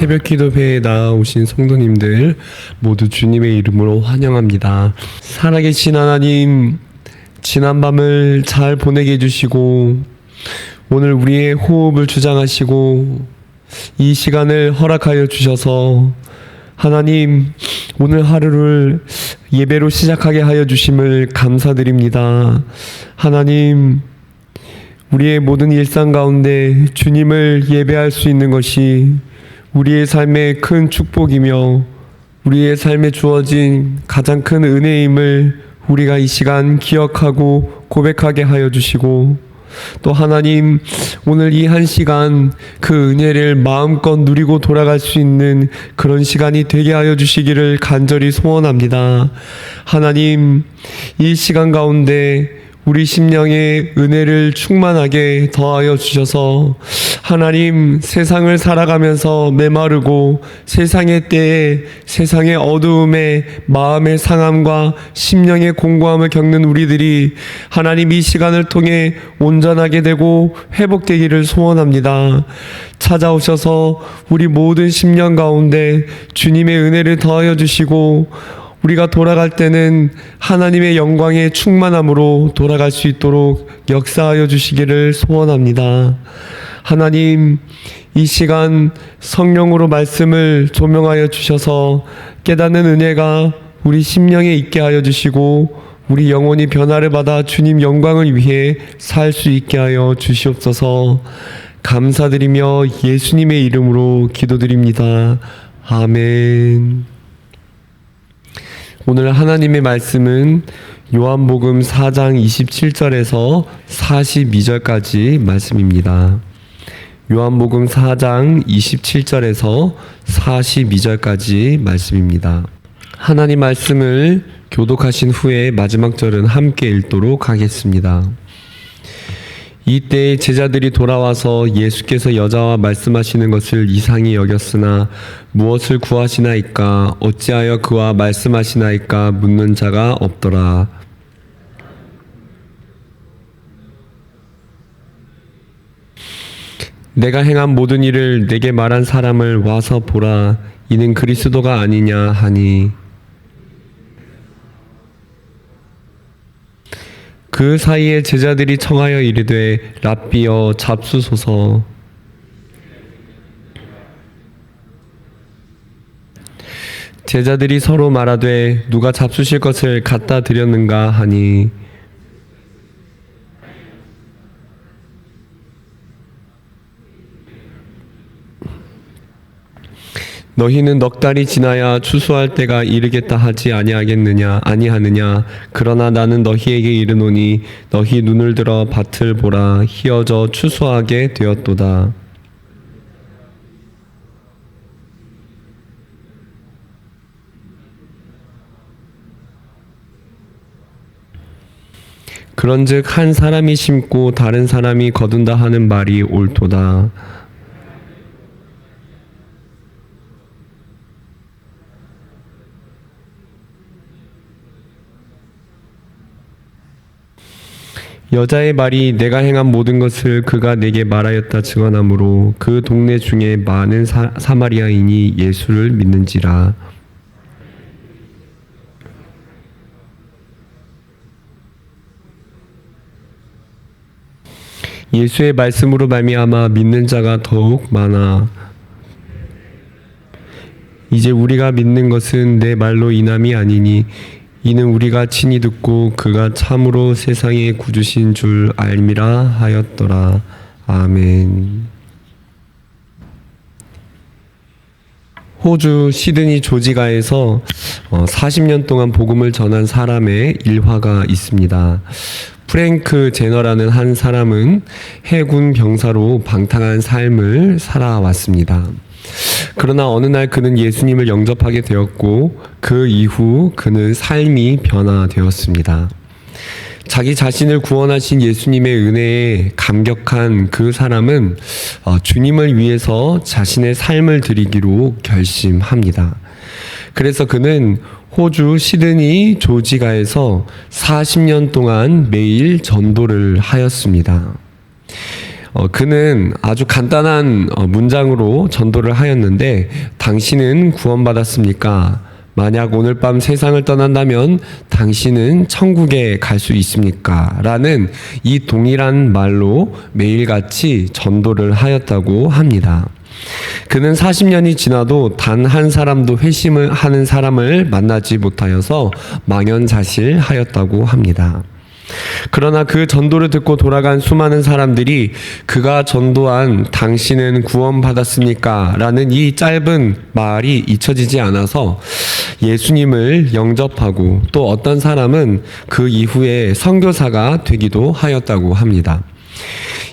새벽 기도회에 나오신 성도님들 모두 주님의 이름으로 환영합니다. 살아계신 하나님, 지난 밤을 잘 보내게 해주시고 오늘 우리의 호흡을 주장하시고 이 시간을 허락하여 주셔서 하나님, 오늘 하루를 예배로 시작하게 하여 주심을 감사드립니다. 하나님, 우리의 모든 일상 가운데 주님을 예배할 수 있는 것이 우리의 삶의 큰 축복이며 우리의 삶에 주어진 가장 큰 은혜임을 우리가 이 시간 기억하고 고백하게 하여 주시고, 또 하나님, 오늘 이 한 시간 그 은혜를 마음껏 누리고 돌아갈 수 있는 그런 시간이 되게 하여 주시기를 간절히 소원합니다. 하나님, 이 시간 가운데 우리 심령의 은혜를 충만하게 더하여 주셔서 하나님, 세상을 살아가면서 메마르고 세상의 때에 세상의 어두움에 마음의 상함과 심령의 공고함을 겪는 우리들이 하나님, 이 시간을 통해 온전하게 되고 회복되기를 소원합니다. 찾아오셔서 우리 모든 심령 가운데 주님의 은혜를 더하여 주시고 우리가 돌아갈 때는 하나님의 영광의 충만함으로 돌아갈 수 있도록 역사하여 주시기를 소원합니다. 하나님, 이 시간 성령으로 말씀을 조명하여 주셔서 깨닫는 은혜가 우리 심령에 있게 하여 주시고 우리 영혼이 변화를 받아 주님 영광을 위해 살 수 있게 하여 주시옵소서. 감사드리며 예수님의 이름으로 기도드립니다. 아멘. 오늘 하나님의 말씀은 요한복음 4장 27절에서 42절까지 말씀입니다. 요한복음 4장 27절에서 42절까지 말씀입니다. 하나님 말씀을 교독하신 후에 마지막 절은 함께 읽도록 하겠습니다. 이때 제자들이 돌아와서 예수께서 여자와 말씀하시는 것을 이상히 여겼으나 무엇을 구하시나이까, 어찌하여 그와 말씀하시나이까 묻는 자가 없더라. 내가 행한 모든 일을 내게 말한 사람을 와서 보라. 이는 그리스도가 아니냐 하니, 그 사이에 제자들이 청하여 이르되 랍비여 잡수소서. 제자들이 서로 말하되 누가 잡수실 것을 갖다 드렸는가 하니, 너희는 넉 달이 지나야 추수할 때가 이르겠다 하지 아니하느냐. 그러나 나는 너희에게 이르노니 너희 눈을 들어 밭을 보라. 희어져 추수하게 되었도다. 그런즉 한 사람이 심고 다른 사람이 거둔다 하는 말이 옳도다. 여자의 말이 내가 행한 모든 것을 그가 내게 말하였다 증언하므로 그 동네 중에 많은 사마리아인이 예수를 믿는지라. 예수의 말씀으로 말미암아 믿는 자가 더욱 많아. 이제 우리가 믿는 것은 내 말로 인함이 아니니 이는 우리가 친히 듣고 그가 참으로 세상의 구주신 줄 알미라 하였더라. 아멘. 호주 시드니 조지가에서 40년 동안 복음을 전한 사람의 일화가 있습니다. 프랭크 제너라는 한 사람은 해군 병사로 방탕한 삶을 살아왔습니다. 그러나 어느 날 그는 예수님을 영접하게 되었고 그 이후 그는 삶이 변화되었습니다. 자기 자신을 구원하신 예수님의 은혜에 감격한 그 사람은 주님을 위해서 자신의 삶을 드리기로 결심합니다. 그래서 그는 호주 시드니 조지가에서 40년 동안 매일 전도를 하였습니다. 그는 아주 간단한 문장으로 전도를 하였는데, 당신은 구원받았습니까? 만약 오늘 밤 세상을 떠난다면 당신은 천국에 갈 수 있습니까? 라는 이 동일한 말로 매일같이 전도를 하였다고 합니다. 그는 40년이 지나도 단 한 사람도 회심을 하는 사람을 만나지 못하여서 망연자실하였다고 합니다. 그러나 그 전도를 듣고 돌아간 수많은 사람들이 그가 전도한 당신은 구원받았습니까? 라는 이 짧은 말이 잊혀지지 않아서 예수님을 영접하고, 또 어떤 사람은 그 이후에 선교사가 되기도 하였다고 합니다.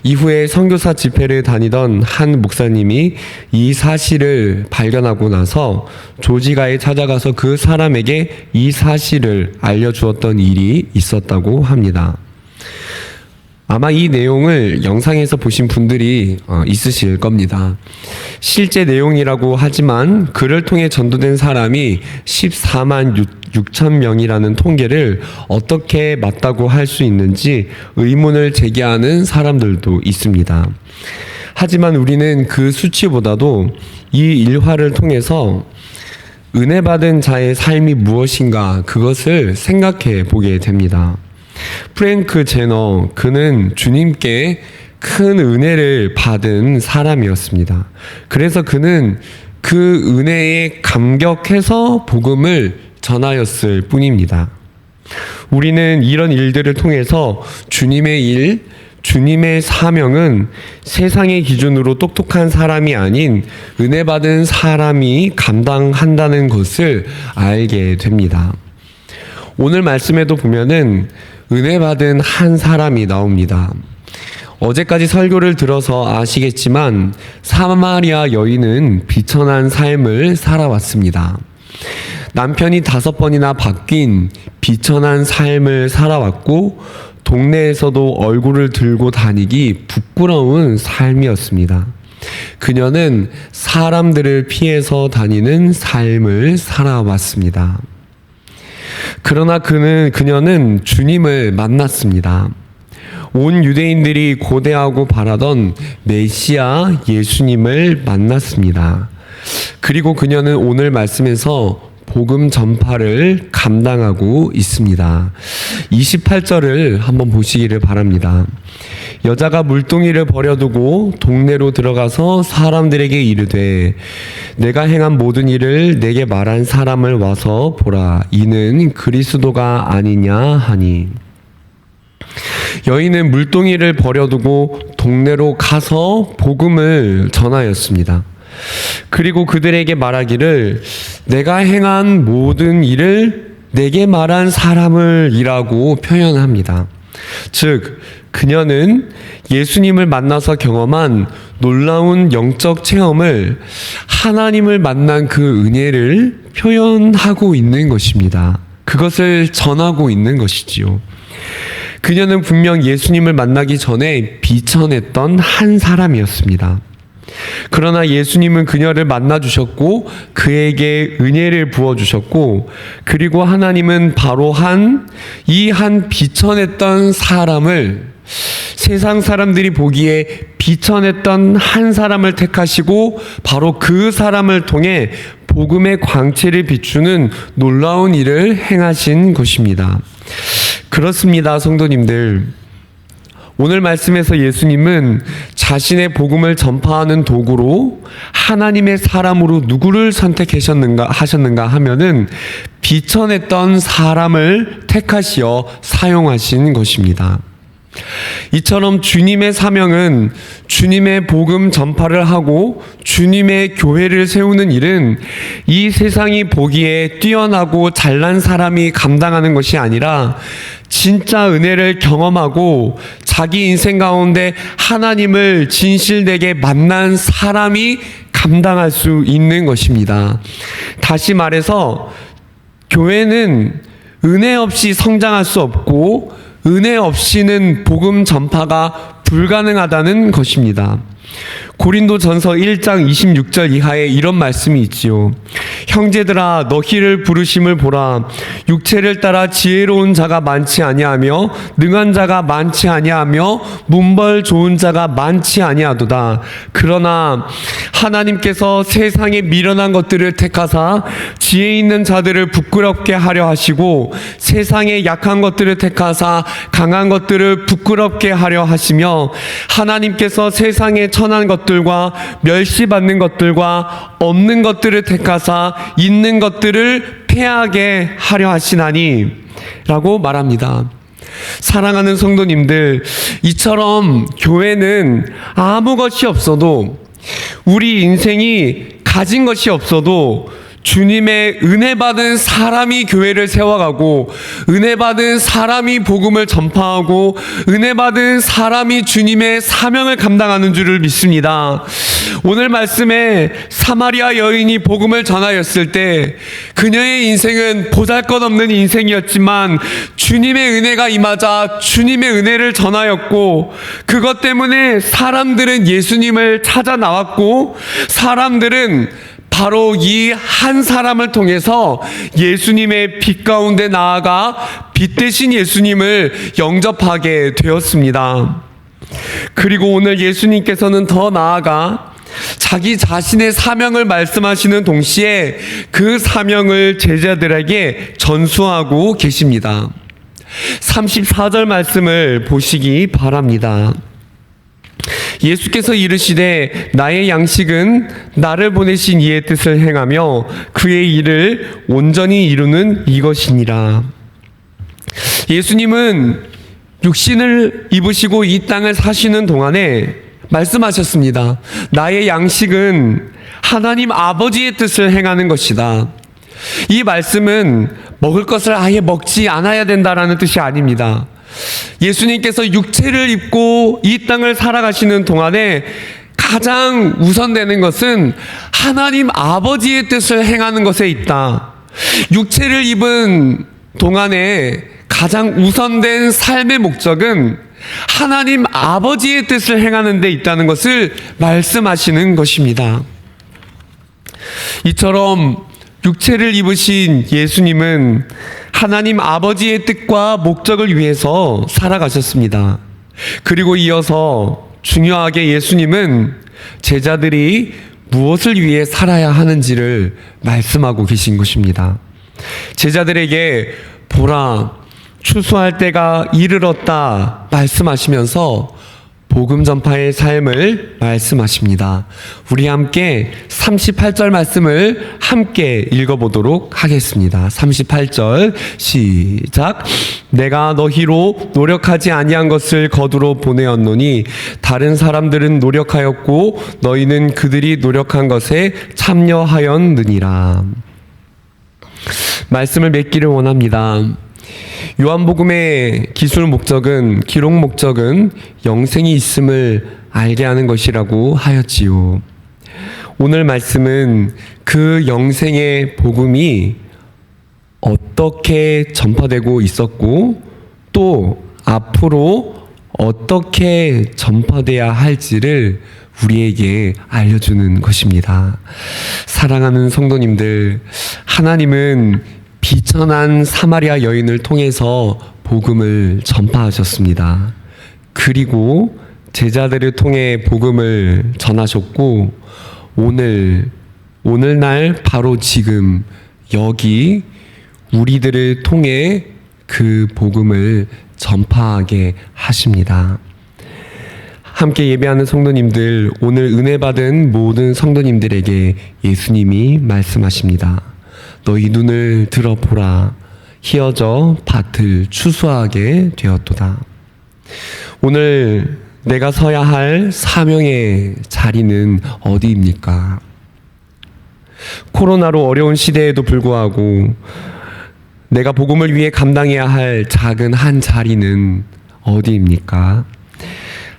이후에 선교사 집회를 다니던 한 목사님이 이 사실을 발견하고 나서 조지가에 찾아가서 그 사람에게 이 사실을 알려주었던 일이 있었다고 합니다. 아마 이 내용을 영상에서 보신 분들이 있으실 겁니다. 실제 내용이라고 하지만 그를 통해 전도된 사람이 14만 6천 명이라는 통계를 어떻게 맞다고 할 수 있는지 의문을 제기하는 사람들도 있습니다. 하지만 우리는 그 수치보다도 이 일화를 통해서 은혜 받은 자의 삶이 무엇인가, 그것을 생각해 보게 됩니다. 프랭크 제너, 그는 주님께 큰 은혜를 받은 사람이었습니다. 그래서 그는 그 은혜에 감격해서 복음을 전하였을 뿐입니다. 우리는 이런 일들을 통해서 주님의 일, 주님의 사명은 세상의 기준으로 똑똑한 사람이 아닌 은혜 받은 사람이 감당한다는 것을 알게 됩니다. 오늘 말씀에도 보면은 은혜 받은 한 사람이 나옵니다. 어제까지 설교를 들어서 아시겠지만 사마리아 여인은 비천한 삶을 살아왔습니다. 남편이 5번이나 바뀐 비천한 삶을 살아왔고, 동네에서도 얼굴을 들고 다니기 부끄러운 삶이었습니다. 그녀는 사람들을 피해서 다니는 삶을 살아왔습니다. 그러나 그녀는 주님을 만났습니다. 온 유대인들이 고대하고 바라던 메시아 예수님을 만났습니다. 그리고 그녀는 오늘 말씀에서 복음 전파를 감당하고 있습니다. 28절을 한번 보시기를 바랍니다. 여자가 물동이를 버려두고 동네로 들어가서 사람들에게 이르되 내가 행한 모든 일을 내게 말한 사람을 와서 보라. 이는 그리스도가 아니냐 하니. 여인은 물동이를 버려두고 동네로 가서 복음을 전하였습니다. 그리고 그들에게 말하기를 내가 행한 모든 일을 내게 말한 사람을 이라고 표현합니다. 즉 그녀는 예수님을 만나서 경험한 놀라운 영적 체험을, 하나님을 만난 그 은혜를 표현하고 있는 것입니다. 그것을 전하고 있는 것이지요. 그녀는 분명 예수님을 만나기 전에 비천했던 한 사람이었습니다. 그러나 예수님은 그녀를 만나주셨고 그에게 은혜를 부어주셨고, 그리고 하나님은 바로 한 비천했던 사람을, 세상 사람들이 보기에 비천했던 한 사람을 택하시고 바로 그 사람을 통해 복음의 광채를 비추는 놀라운 일을 행하신 것입니다. 그렇습니다, 성도님들. 오늘 말씀에서 예수님은 자신의 복음을 전파하는 도구로 하나님의 사람으로 누구를 하셨는가 하면은 비천했던 사람을 택하시어 사용하신 것입니다. 이처럼 주님의 사명은 주님의 복음 전파를 하고 주님의 교회를 세우는 일은 이 세상이 보기에 뛰어나고 잘난 사람이 감당하는 것이 아니라 진짜 은혜를 경험하고 자기 인생 가운데 하나님을 진실되게 만난 사람이 감당할 수 있는 것입니다. 다시 말해서 교회는 은혜 없이 성장할 수 없고 은혜 없이는 복음 전파가 불가능하다는 것입니다. 고린도전서 1장 26절 이하에 이런 말씀이 있지요. 형제들아 너희를 부르심을 보라. 육체를 따라 지혜로운 자가 많지 아니하며 능한 자가 많지 아니하며 문벌 좋은 자가 많지 아니하도다. 그러나 하나님께서 세상에 미련한 것들을 택하사 지혜 있는 자들을 부끄럽게 하려 하시고 세상에 약한 것들을 택하사 강한 것들을 부끄럽게 하려 하시며 하나님께서 세상에 천한 것들과 멸시받는 것들과 없는 것들을 택하사 있는 것들을 패하게 하려 하시나니 라고 말합니다. 사랑하는 성도님들, 이처럼 교회는 아무 것이 없어도 우리 인생이 가진 것이 없어도 주님의 은혜 받은 사람이 교회를 세워가고 은혜 받은 사람이 복음을 전파하고 은혜 받은 사람이 주님의 사명을 감당하는 줄을 믿습니다. 오늘 말씀에 사마리아 여인이 복음을 전하였을 때 그녀의 인생은 보잘것없는 인생이었지만 주님의 은혜가 임하자 주님의 은혜를 전하였고 그것 때문에 사람들은 예수님을 찾아 나왔고 사람들은 바로 이 한 사람을 통해서 예수님의 빛 가운데 나아가 빛 대신 예수님을 영접하게 되었습니다. 그리고 오늘 예수님께서는 더 나아가 자기 자신의 사명을 말씀하시는 동시에 그 사명을 제자들에게 전수하고 계십니다. 34절 말씀을 보시기 바랍니다. 예수께서 이르시되 나의 양식은 나를 보내신 이의 뜻을 행하며 그의 일을 온전히 이루는 이것이니라. 예수님은 육신을 입으시고 이 땅을 사시는 동안에 말씀하셨습니다. 나의 양식은 하나님 아버지의 뜻을 행하는 것이다. 이 말씀은 먹을 것을 아예 먹지 않아야 된다라는 뜻이 아닙니다. 예수님께서 육체를 입고 이 땅을 살아가시는 동안에 가장 우선되는 것은 하나님 아버지의 뜻을 행하는 것에 있다. 육체를 입은 동안에 가장 우선된 삶의 목적은 하나님 아버지의 뜻을 행하는 데 있다는 것을 말씀하시는 것입니다. 이처럼 육체를 입으신 예수님은 하나님 아버지의 뜻과 목적을 위해서 살아가셨습니다. 그리고 이어서 중요하게 예수님은 제자들이 무엇을 위해 살아야 하는지를 말씀하고 계신 것입니다. 제자들에게 보라, 추수할 때가 이르렀다 말씀하시면서 복음 전파의 삶을 말씀하십니다. 우리 함께 38절 말씀을 함께 읽어보도록 하겠습니다. 38절 시작. 내가 너희로 노력하지 아니한 것을 거두러 보내었노니 다른 사람들은 노력하였고 너희는 그들이 노력한 것에 참여하였느니라. 말씀을 맺기를 원합니다. 요한복음의 기록 목적은 영생이 있음을 알게 하는 것이라고 하였지요. 오늘 말씀은 그 영생의 복음이 어떻게 전파되고 있었고 또 앞으로 어떻게 전파돼야 할지를 우리에게 알려주는 것입니다. 사랑하는 성도님들, 하나님은 비천한 사마리아 여인을 통해서 복음을 전파하셨습니다. 그리고 제자들을 통해 복음을 전하셨고 오늘날 바로 지금 여기 우리들을 통해 그 복음을 전파하게 하십니다. 함께 예배하는 성도님들, 오늘 은혜 받은 모든 성도님들에게 예수님이 말씀하십니다. 너희 눈을 들어보라. 희어져 밭을 추수하게 되었도다. 오늘 내가 서야 할 사명의 자리는 어디입니까? 코로나로 어려운 시대에도 불구하고 내가 복음을 위해 감당해야 할 작은 한 자리는 어디입니까?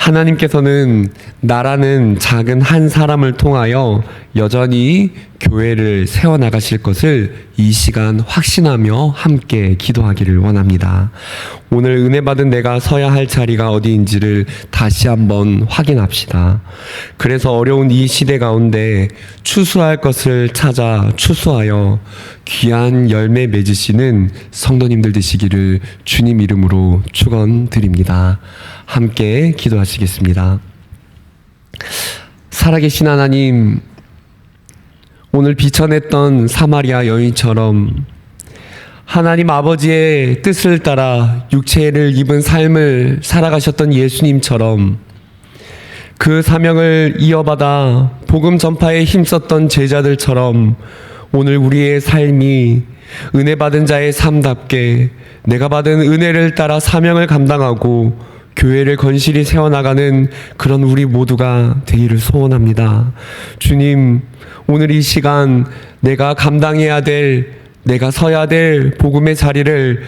하나님께서는 나라는 작은 한 사람을 통하여 여전히 교회를 세워나가실 것을 이 시간 확신하며 함께 기도하기를 원합니다. 오늘 은혜 받은 내가 서야 할 자리가 어디인지를 다시 한번 확인합시다. 그래서 어려운 이 시대 가운데 추수할 것을 찾아 추수하여 귀한 열매 맺으시는 성도님들 되시기를 주님 이름으로 축원드립니다. 함께 기도하시겠습니다. 살아계신 하나님, 오늘 비천했던 사마리아 여인처럼 하나님 아버지의 뜻을 따라 육체를 입은 삶을 살아가셨던 예수님처럼 그 사명을 이어받아 복음 전파에 힘썼던 제자들처럼 오늘 우리의 삶이 은혜 받은 자의 삶답게 내가 받은 은혜를 따라 사명을 감당하고 교회를 건실히 세워나가는 그런 우리 모두가 되기를 소원합니다. 주님, 오늘 이 시간 내가 감당해야 될, 내가 서야 될 복음의 자리를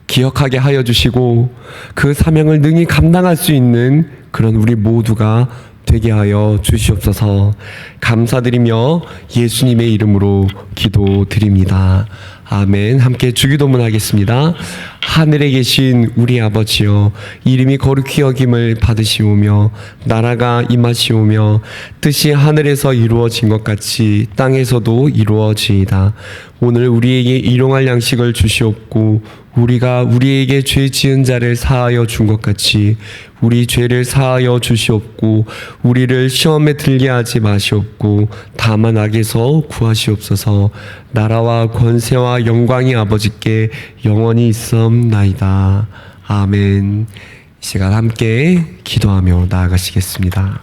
기억하게 하여 주시고 그 사명을 능히 감당할 수 있는 그런 우리 모두가 되게 하여 주시옵소서. 감사드리며 예수님의 이름으로 기도드립니다. 아멘. 함께 주기도문 하겠습니다. 하늘에 계신 우리 아버지여, 이름이 거룩히 여김을 받으시오며 나라가 임하시오며 뜻이 하늘에서 이루어진 것 같이 땅에서도 이루어지이다. 오늘 우리에게 일용할 양식을 주시옵고 우리가 우리에게 죄 지은 자를 사하여 준 것 같이 우리 죄를 사하여 주시옵고 우리를 시험에 들게 하지 마시옵고 다만 악에서 구하시옵소서. 나라와 권세와 영광이 아버지께 영원히 있음나이다. 아멘. 이 시간 함께 기도하며 나아가시겠습니다.